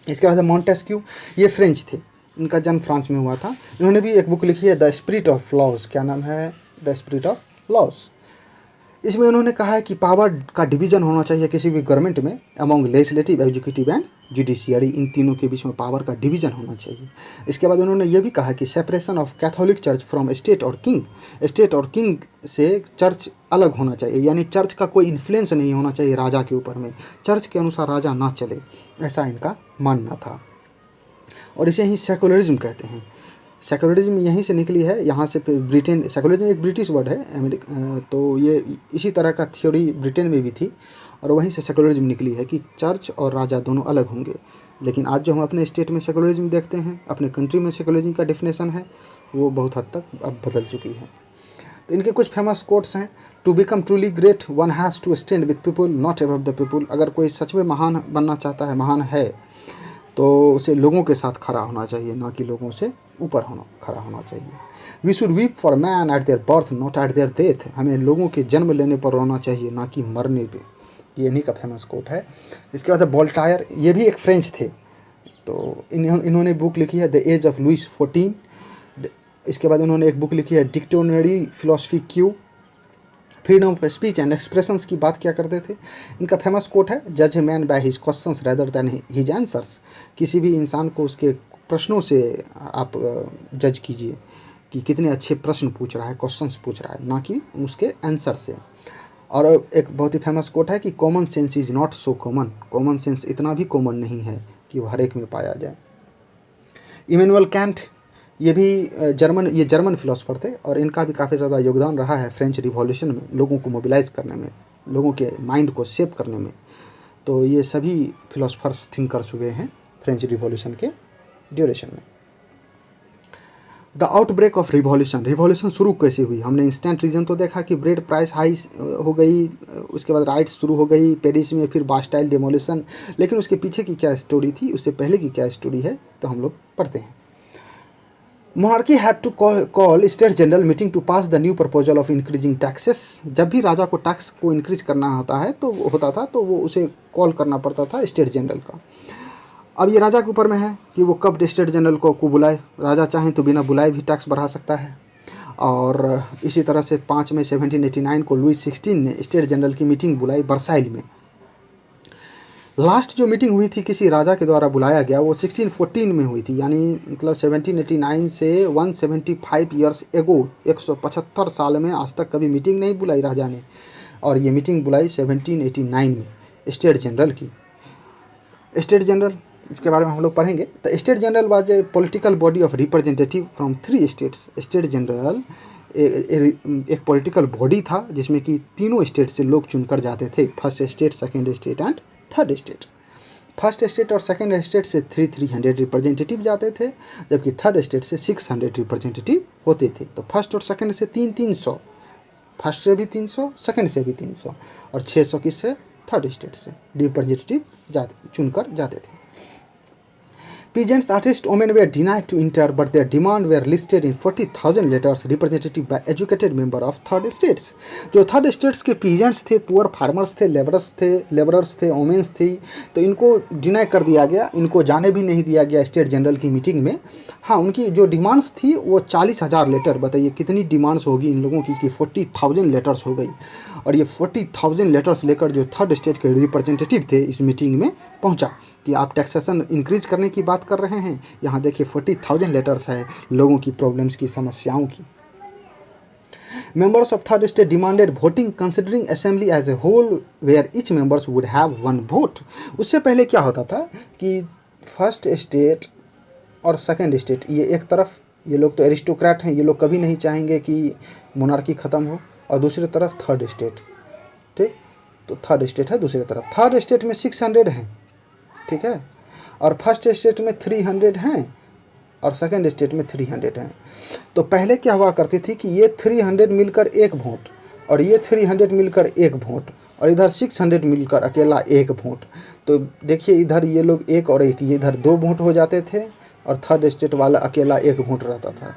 इसके बाद मॉन्टेस्क्यू, ये फ्रेंच थे, इनका जन्म फ्रांस में हुआ था। इन्होंने भी एक बुक लिखी है द स्पिरिट ऑफ लॉज। क्या नाम है? The spirit of laws. इसमें उन्होंने कहा है कि पावर का डिवीजन होना चाहिए किसी भी गवर्नमेंट में among legislative, executive and judiciary, इन तीनों के बीच में पावर का डिवीजन होना चाहिए। इसके बाद उन्होंने ये भी कहा कि separation of Catholic church from state और किंग, स्टेट और किंग से चर्च अलग होना चाहिए, यानी चर्च का कोई इन्फ्लुएंस नहीं होना चाहिए राजा के ऊपर में, चर्च के अनुसार राजा ना चले, ऐसा इनका मानना था। और इसे ही सेकुलरिज्म कहते हैं। सेकुलरिज्म यहीं से निकली है, यहाँ से फिर ब्रिटेन, सेकुलरिज्म एक ब्रिटिश वर्ड है तो ये इसी तरह का थ्योरी ब्रिटेन में भी थी और वहीं से सेकुलरिज्म निकली है कि चर्च और राजा दोनों अलग होंगे। लेकिन आज जो हम अपने स्टेट में सेकुलरिज्म देखते हैं, अपने कंट्री में सेकुलरिज्म का डेफिनेशन है, वो बहुत हद तक अब बदल चुकी है। तो इनके कुछ फेमस कोट्स हैं। To become truly great one has to stand with people not above the people. अगर कोई सच में महान बनना चाहता है, महान है, तो उसे लोगों के साथ खड़ा होना चाहिए, ना कि लोगों से ऊपर खड़ा होना चाहिए। We should weep for man at their birth not at their death. हमें लोगों के जन्म लेने पर रोना चाहिए, ना कि मरने पे। ये इन्हीं का फेमस कोट है। इसके बाद वोल्टायर, ये भी एक फ्रेंच थे, तो इन्होंने बुक लिखी है द एज ऑफ लुइस 14। इसके बाद उन्होंने एक बुक लिखी है dictionary philosophy Q. Freedom of speech and expressions की बात क्या करते थे। इनका फेमस कोट है जज man by his questions rather than his answers. किसी भी इंसान को उसके प्रश्नों से आप जज कीजिए कि कितने अच्छे प्रश्न पूछ रहा है, क्वेश्चंस पूछ रहा है, ना कि उसके आंसर से। और एक बहुत ही फेमस कोट है कि common sense is not so common. Common sense इतना भी कॉमन नहीं है कि वो हर एक में पाया जाए। इमैनुअल कैंट, ये भी जर्मन फिलोसफर थे और इनका भी काफ़ी ज़्यादा योगदान रहा है फ्रेंच रिवॉल्यूशन में, लोगों को मोबिलाइज करने में, लोगों के माइंड को शेप करने में। तो ये सभी फिलोसफर्स थिंकर्स हुए हैं फ्रेंच रिवॉल्यूशन के ड्यूरेशन में। द आउटब्रेक ऑफ रिवॉल्यूशन शुरू कैसे हुई? हमने इंस्टेंट रीजन तो देखा कि ब्रेड प्राइस हाई हो गई, उसके बाद राइट्स शुरू हो गई पेरिस में, फिर बास्टाइल डेमोलिशन। लेकिन उसके पीछे की क्या स्टोरी थी, उससे पहले की क्या स्टोरी है, तो हम लोग पढ़ते हैं। Monarchy had to call state general meeting to pass the new proposal of increasing taxes. जब भी राजा को टैक्स को इंक्रीज करना होता था तो वो उसे कॉल करना पड़ता था स्टेट जनरल का। अब ये राजा के ऊपर में है कि वो कब स्टेट जनरल को बुलाए। राजा चाहे तो बिना बुलाए भी टैक्स बढ़ा सकता है। और इसी तरह से 5 मई 1789 को लुई 16 ने स्टेट जनरल की मीटिंग बुलाई वर्साइल में। लास्ट जो मीटिंग हुई थी किसी राजा के द्वारा बुलाया गया, वो 1614 में हुई थी, यानी मतलब 1789 से 175 ईयर्स एगो, 175 साल में आज तक कभी मीटिंग नहीं बुलाई राजा ने। और ये मीटिंग बुलाई 1789 में स्टेट जनरल की। स्टेट जनरल, इसके बारे में हम लोग पढ़ेंगे। तो state general was a political body of representative from 3 states. State general एक पॉलिटिकल बॉडी था जिसमें कि तीनों स्टेट से लोग चुनकर जाते थे, first state, second state and third state. First state और सेकेंड स्टेट से 300 रिप्रेजेंटेटिव जाते थे, जबकि थर्ड स्टेट से 600 रिप्रेजेंटेटिव होते थे। तो फर्स्ट और सेकेंड से 300, फर्स्ट से भी 300, सेकेंड से भी 300 और 600 किससे? थर्ड स्टेट से रिप्रेजेंटेटिव चुनकर जाते थे। Peasants, artists, women were denied to enter, but their demand were listed in 40,000 letters representative by educated member of third states। जो थर्ड स्टेट्स के पीजेंट्स थे, पुअर फार्मर्स थे, लेबरर्स थे, वोमेंस थी, तो इनको डिनाई कर दिया गया, इनको जाने भी नहीं दिया गया स्टेट जनरल की मीटिंग में। हाँ, उनकी जो डिमांड्स थी वो 40,000 लेटर, बताइए कितनी डिमांड्स होगी इन लोगों की कि 40,000 लेटर्स हो गई। और ये 40,000 लेटर्स लेकर जो थर्ड स्टेट के रिप्रेजेंटेटिव थे इस मीटिंग में पहुंचा कि आप टैक्सेशन इंक्रीज करने की बात कर रहे हैं। यहाँ देखिए 40,000 लेटर्स है लोगों की प्रॉब्लम्स की, समस्याओं की। Members of third state demanded voting considering assembly as a whole where each members would have one vote. उससे पहले क्या होता था कि फर्स्ट स्टेट और सेकंड स्टेट ये एक तरफ, ये लोग तो एरिस्टोक्रेट हैं, ये लोग कभी नहीं चाहेंगे कि मोनार्की ख़त्म हो, और दूसरी तरफ थर्ड स्टेट, ठीक, तो थर्ड स्टेट है दूसरी तरफ। थर्ड स्टेट में 600 हैं, ठीक है, और फर्स्ट स्टेट में 300 हैं और सेकंड स्टेट में 300 हैं। तो पहले क्या हुआ करती थी कि ये 300 मिलकर एक वोट और ये 300 मिलकर एक वोट और इधर 600 मिलकर अकेला एक वोट। तो देखिए इधर ये लोग एक और एक, ये इधर 2 वोट हो जाते थे और थर्ड स्टेट वाला अकेला एक वोट रहता था।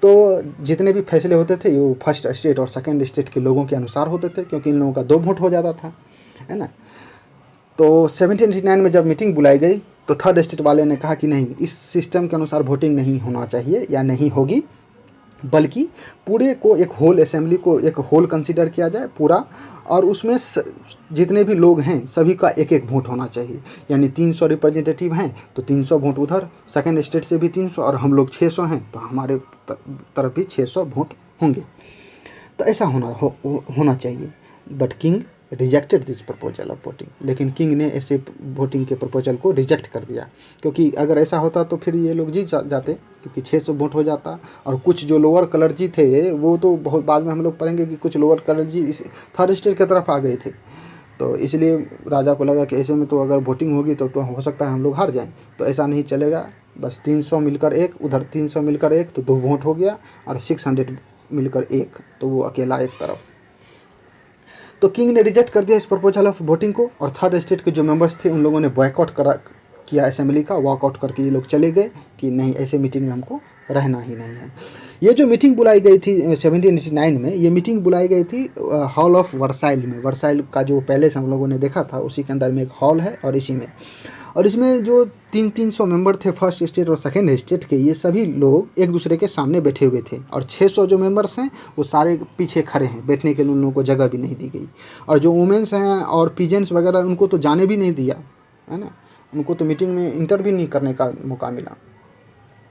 तो जितने भी फैसले होते थे वो फर्स्ट स्टेट और सेकंड स्टेट के लोगों के अनुसार होते थे, क्योंकि इन लोगों का 2 वोट हो जाता था, है ना। तो 1789 में जब मीटिंग बुलाई गई तो थर्ड स्टेट वाले ने कहा कि नहीं, इस सिस्टम के अनुसार वोटिंग नहीं होना चाहिए या नहीं होगी, बल्कि पूरे को एक होल असेंबली को एक होल कंसीडर किया जाए पूरा, और उसमें जितने भी लोग हैं सभी का एक एक वोट होना चाहिए। यानी 300 रिप्रेजेंटेटिव हैं तो 300 वोट उधर, सेकंड स्टेट से भी 300 और हम लोग 600 हैं तो हमारे तरफ भी 600 वोट होंगे। तो ऐसा होना चाहिए। But king rejected this proposal of voting, लेकिन किंग ने ऐसे वोटिंग के प्रपोजल को रिजेक्ट कर दिया, क्योंकि अगर ऐसा होता तो फिर ये लोग जीत जाते, क्योंकि 600 वोट हो जाता। और कुछ जो लोअर कलर्जी थे वो तो बहुत बाद में हम लोग पढ़ेंगे कि कुछ लोअर कलर्जी इस थर्ड स्टेट की तरफ आ गए थे। तो इसलिए राजा को लगा कि ऐसे में तो अगर वोटिंग होगी तो हो सकता है हम लोग हार जाएं, तो ऐसा नहीं चलेगा। बस 300 मिलकर एक, उधर 300 मिलकर एक, तो 2 वोट हो गया, और 600 मिलकर एक, तो वो अकेला एक तरफ। तो किंग ने रिजेक्ट कर दिया इस प्रपोजल ऑफ वोटिंग को, और थर्ड स्टेट के जो मेंबर्स थे उन लोगों ने बॉयकॉट किया असेंबली का, वॉकआउट करके ये लोग चले गए कि नहीं, ऐसे मीटिंग में हमको रहना ही नहीं है। ये जो मीटिंग बुलाई गई थी 1789 में, ये मीटिंग बुलाई गई थी हॉल ऑफ वर्साइल में। वर्साइल का जो पैलेस हम लोगों ने देखा था उसी के अंदर में एक हॉल है, और इसी में, और इसमें जो 300 मेंबर थे फर्स्ट स्टेट और सेकेंड स्टेट के, ये सभी लोग एक दूसरे के सामने बैठे हुए थे, और 600 जो मेंबर्स हैं वो सारे पीछे खड़े हैं, बैठने के लिए उन लोगों को जगह भी नहीं दी गई। और जो वुमेंस हैं और पीजेंट्स वगैरह उनको तो जाने भी नहीं दिया, है ना, उनको तो मीटिंग में इंटर भी नहीं करने का मौका मिला।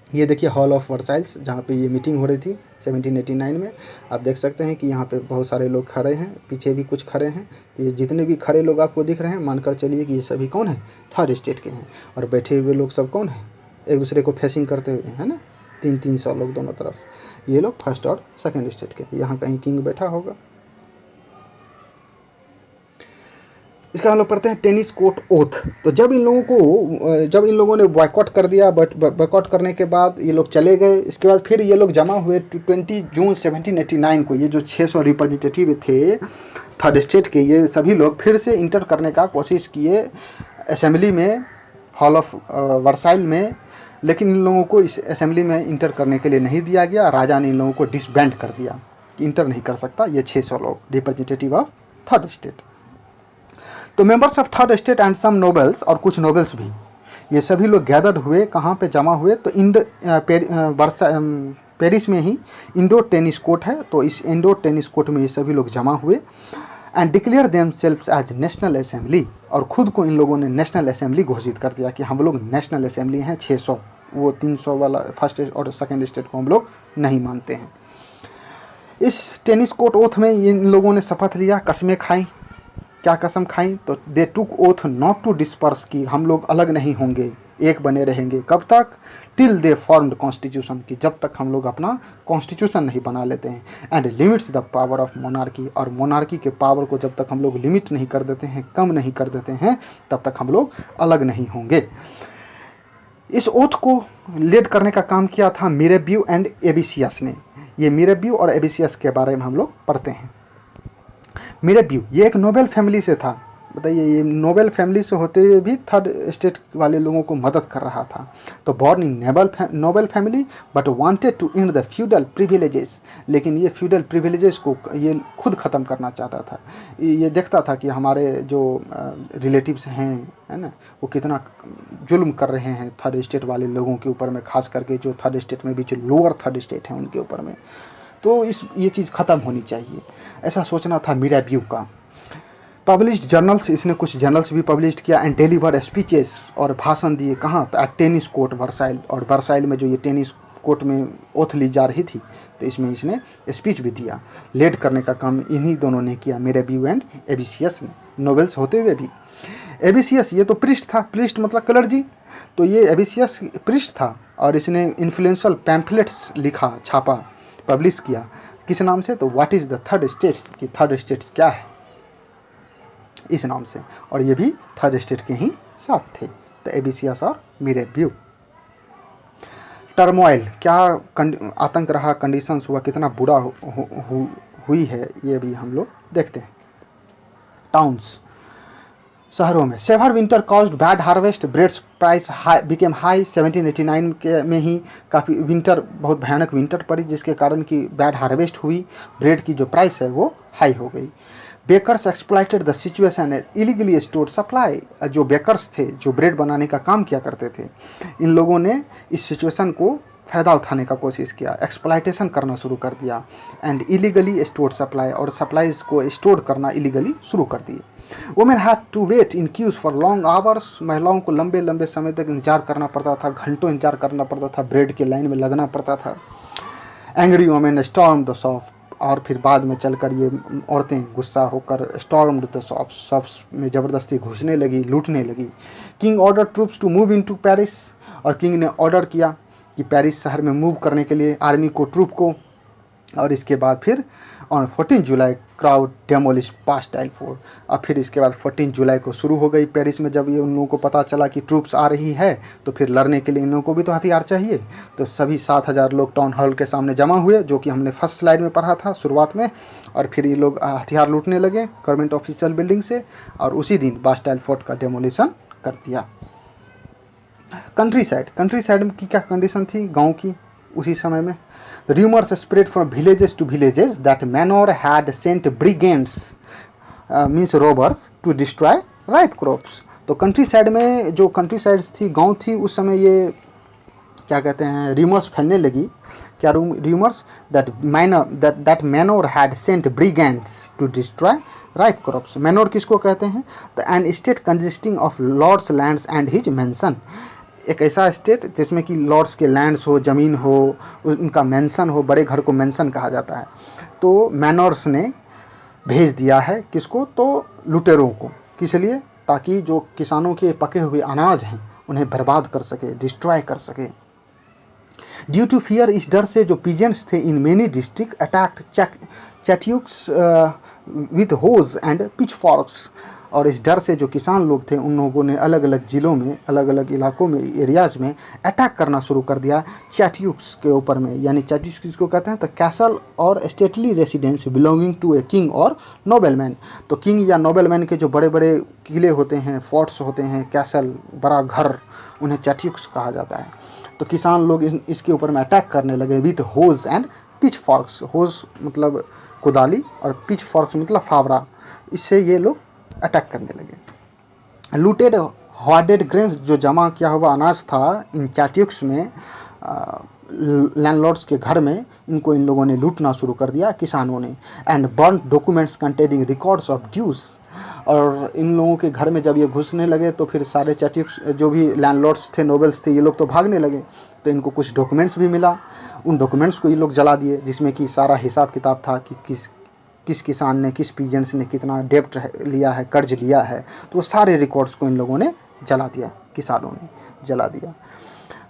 ये देखिए हॉल ऑफ वर्साइल्स, जहाँ पे ये मीटिंग हो रही थी 1789 में। आप देख सकते हैं कि यहाँ पे बहुत सारे लोग खड़े हैं, पीछे भी कुछ खड़े हैं। तो ये जितने भी खड़े लोग आपको दिख रहे हैं, मानकर चलिए कि ये सभी कौन है, थर्ड स्टेट के हैं। और बैठे हुए लोग सब कौन है, एक दूसरे को फेसिंग करते हुए, है ना, 300 लोग दोनों तरफ, ये लोग फर्स्ट और सेकेंड स्टेट के। यहाँ कहीं किंग बैठा होगा। इसका हम लोग पढ़ते हैं टेनिस कोर्ट ओथ। तो जब इन लोगों ने बॉयकॉट कर दिया, बट बॉयकॉट करने के बाद ये लोग चले गए। इसके बाद फिर ये लोग जमा हुए 20 जून 1789 को। ये जो 600 रिप्रेजेंटेटिव थे थर्ड स्टेट के, ये सभी लोग फिर से इंटर करने का कोशिश किए असेंबली में, हॉल ऑफ वर्साइल में, लेकिन इन लोगों को इस असेंबली में इंटर करने के लिए नहीं दिया गया। राजा ने इन लोगों को डिसबैंड कर दिया कि इंटर नहीं कर सकता ये 600 लोग रिप्रेजेंटेटिव ऑफ थर्ड स्टेट। तो members of third state and some nobles, और कुछ नोबल्स भी, ये सभी लोग गैदर्ड हुए। कहाँ पे जमा हुए, तो पेरिस में ही इंडोर टेनिस कोर्ट है, तो इस इंडोर टेनिस कोर्ट में ये सभी लोग जमा हुए। And declare themselves as national assembly, और खुद को इन लोगों ने नेशनल असेंबली घोषित कर दिया कि हम लोग नेशनल असेंबली हैं। 600, वो 300 वाला फर्स्ट और सेकेंड स्टेट को हम लोग नहीं मानते हैं। इस टेनिस कोर्ट ओथ में इन लोगों ने शपथ लिया, कस्में खाई। क्या कसम खाई, तो they took oath not to disperse, की हम लोग अलग नहीं होंगे, एक बने रहेंगे। कब तक, टिल दे फॉर्म्ड कॉन्स्टिट्यूशन, की जब तक हम लोग अपना कॉन्स्टिट्यूशन नहीं बना लेते हैं। And limits the power of monarchy, और मोनार्की के पावर को जब तक हम लोग लिमिट नहीं कर देते हैं, कम नहीं कर देते हैं, तब तक हम लोग अलग नहीं होंगे। इस ओथ को लीड करने का काम किया था मिरेबियो एंड एबिसियस ने। ये मिरेबियो और एबिसियस के बारे में हम लोग पढ़ते हैं। मिरेबियो ये एक नोबेल फैमिली से था। बताइए, ये नोबेल फैमिली से होते हुए भी थर्ड स्टेट वाले लोगों को मदद कर रहा था। तो born in noble family but wanted to end the feudal privileges, लेकिन ये फ्यूडल प्रिविलेजेस को ये खुद ख़त्म करना चाहता था। ये देखता था कि हमारे जो रिलेटिव्स हैं, है ना, वो कितना जुल्म कर रहे हैं थर्ड स्टेट वाले लोगों के ऊपर में, खास करके जो थर्ड स्टेट में भी जो लोअर थर्ड स्टेट हैं उनके ऊपर में। तो ये चीज़ ख़त्म होनी चाहिए, ऐसा सोचना था मिरेबियो का। पब्लिश्ड जर्नल्स, इसने कुछ जर्नल्स भी पब्लिश किया। एंड डिलीवर्ड स्पीचेस, और भाषण दिए। कहाँ, तो टेनिस कोर्ट वर्साइल, और वर्साइल में जो ये टेनिस कोर्ट में ओथ ली जा रही थी, तो इसमें इसने स्पीच भी दिया। लीड करने का काम इन्हीं दोनों ने किया, मिरेबियो एंड एबिसियस ने, नोबेल्स होते हुए भी। एबिसियस ये तो प्रिस्ट था, प्रिस्ट मतलब क्लर्जी, तो ये एबिसियस प्रिस्ट था और इसने इन्फ्लुएंशियल पैम्फलेट्स लिखा, छापा, पब्लिश किया। किस नाम से? तो what is the third states, कि थर्ड स्टेट्स क्या है, इस नाम से। और ये भी थर्ड स्टेट के ही साथ थे, तो एबिसियस और मिरेबियो। टर्मोइल, क्या आतंक रहा, कंडीशंस हुआ, कितना बुरा हुई है, ये भी हम लोग देखते हैं। टाउन्स, शहरों में, severe winter caused bad harvest, breads price became high. 1789 के में ही काफ़ी विंटर, बहुत भयानक विंटर पड़ी, जिसके कारण कि बैड हार्वेस्ट हुई, ब्रेड की जो प्राइस है वो हाई हो गई। Bakers exploited the situation and illegally stored supply, जो बेकर्स थे, जो ब्रेड बनाने का काम किया करते थे, इन लोगों ने इस सिचुएशन को फ़ायदा उठाने का कोशिश किया, एक्सप्लॉइटेशन करना शुरू कर दिया। एंड इलीगली स्टोर्ड सप्लाई, और सप्लाईज को स्टोर करना इलीगली शुरू कर दिए। Women had to wait in queues for long hours, महिलाओं को लंबे लंबे समय तक इंतजार करना पड़ता था, घंटों इंतजार करना पड़ता था, ब्रेड के लाइन में लगना पड़ता था। Angry women storm the shop, और फिर बाद में चलकर ये औरतें गुस्सा होकर स्टॉर्म्ड द शॉप्स में ज़बरदस्ती घुसने लगी, लूटने लगी। King order troops to move into Paris, और किंग ने ऑर्डर किया कि पेरिस शहर में मूव करने के लिए आर्मी को, ट्रूप को। और इसके बाद फिर on 14 July crowd demolish Bastille fort, और फिर इसके बाद 14 जुलाई को शुरू हो गई पेरिस में। जब ये उन लोगों को पता चला कि ट्रूप्स आ रही है, तो फिर लड़ने के लिए इन लोगों को भी तो हथियार चाहिए, तो सभी 7000 लोग टाउन हॉल के सामने जमा हुए, जो कि हमने फर्स्ट स्लाइड में पढ़ा था शुरुआत में। और फिर ये लोग हथियार लूटने लगे गवर्नमेंट ऑफिशियल बिल्डिंग से, और उसी दिन बास्टाइल फोर्ट का डेमोलिशन कर दिया। कंट्री साइड की क्या कंडीशन थी गाँव की उसी समय में? The rumors spread from villages to villages that Manor had sent brigands, means robbers, to destroy ripe crops. तो कंट्री साइड में, जो कंट्री साइड्स थी, गांव थी, उस समय ये क्या कहते हैं, रूमर्स फैलने लगी। क्या rumours? that Manor had sent brigands to destroy ripe crops. Manor किसको कहते हैं? तो an state consisting of lords lands and his mansion, एक ऐसा स्टेट जिसमें कि लॉर्ड्स के लैंड्स हो, ज़मीन हो, उनका मेंशन हो, बड़े घर को मेंशन कहा जाता है। तो मैनर्स ने भेज दिया है किसको? तो लुटेरों को। किस लिए? ताकि जो किसानों के पके हुए अनाज हैं उन्हें बर्बाद कर सके, डिस्ट्रॉय कर सके। ड्यू टू फियर, इस डर से जो पीजेंट्स थे in many district attacked chateaux with hoes and pitchforks, और इस डर से जो किसान लोग थे उन लोगों ने अलग अलग ज़िलों में, अलग अलग इलाकों में, एरियाज़ में अटैक करना शुरू कर दिया चैट्यूक्स के ऊपर में। यानी चैट्यूक्स किसको कहते हैं? तो कैसल और stately residence belonging to a king और नोबेलमैन। तो किंग या नोबेलमैन के जो बड़े बड़े किले होते हैं, फोर्ट्स होते हैं, कैसल, बड़ा घर, उन्हें चैट्यूक्स कहा जाता है। तो किसान लोग इसके ऊपर में अटैक करने लगे with hoes and pitchforks. Hoes मतलब कुदाली और पिच फॉर्क्स मतलब फावड़ा, इससे ये लोग अटैक करने लगे। लूटेड हॉर्डेड ग्रेन्स, जो जमा किया हुआ अनाज था इन चैट्यूक्स में, लैंडलॉर्ड्स के घर में, इनको इन लोगों ने लूटना शुरू कर दिया किसानों ने। And burn documents containing records of dues, और इन लोगों के घर में जब ये घुसने लगे तो फिर सारे चैट्यूक्स, जो भी लैंडलॉर्ड्स थे, नोबल्स थे, ये लोग तो भागने लगे। तो इनको कुछ डॉक्यूमेंट्स भी मिला, उन डॉक्यूमेंट्स को ये लोग जला दिए, जिसमें कि सारा हिसाब किताब था कि किस किसान ने, किस पीजेंट्स ने कितना डेब्ट लिया है, कर्ज लिया है। तो वो सारे रिकॉर्ड्स को इन लोगों ने जला दिया, किसानों ने जला दिया।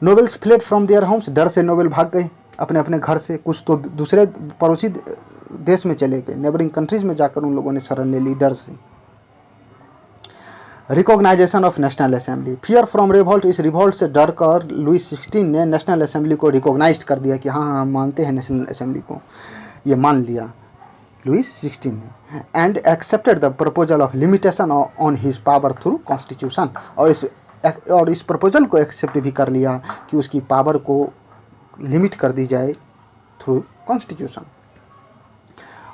Nobles fled from their homes, डर से नोबेल भाग गए अपने अपने घर से। कुछ तो दूसरे पड़ोसी देश में चले गए, नेबरिंग कंट्रीज में जाकर उन लोगों ने शरण ले ली डर से। Recognisation of national assembly, fear from revolt, इस रिवॉल्ट से डर कर लुईस 16 ने नेशनल असेंबली को रिकॉग्नाइज कर दिया कि हाँ हम मानते हैं नेशनल असेंबली को, ये मान लिया लुईस 16 ने। And accepted the proposal of limitation on his power through constitution, और इस प्रपोजल को एक्सेप्ट भी कर लिया कि उसकी पावर को लिमिट कर दी जाए थ्रू कॉन्स्टिट्यूशन।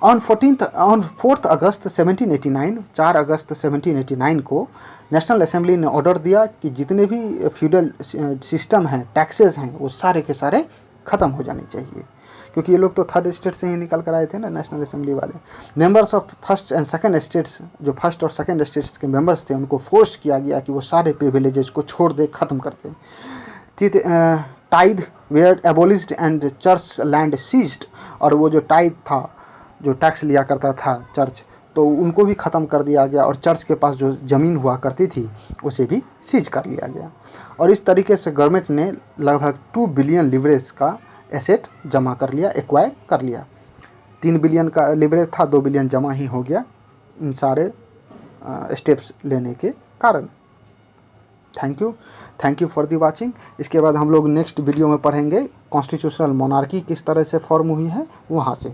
ऑन 4 अगस्त 1789, 4 अगस्त 1789 को नेशनल असेंबली ने ऑर्डर दिया कि जितने भी फ्यूडल सिस्टम हैं, टैक्सेस हैं, वो सारे के सारे ख़त्म हो जाने चाहिए, क्योंकि ये लोग तो थर्ड स्टेट से ही निकल कर आए थे ना, नेशनल असेंबली वाले। Members of first and second states, जो फर्स्ट और सेकंड स्टेट्स के मेंबर्स थे, उनको फोर्स किया गया कि वो सारे प्रिविलेजेस को छोड़ दे, ख़त्म कर दे। Tithes were abolished and church land seized, और वो जो टाइट था, जो टैक्स लिया करता था चर्च, तो उनको भी ख़त्म कर दिया गया, और चर्च के पास जो ज़मीन हुआ करती थी उसे भी सीज कर लिया गया। और इस तरीके से गवर्नमेंट ने लगभग 2 बिलियन लिवरेज का एसेट जमा कर लिया, एक्वायर कर लिया। 3 बिलियन का लिवरेज था, 2 बिलियन जमा ही हो गया इन सारे स्टेप्स लेने के कारण। Thank you for the watching. इसके बाद हम लोग नेक्स्ट वीडियो में पढ़ेंगे कॉन्स्टिट्यूशनल मोनार्की किस तरह से फॉर्म हुई है वहाँ से।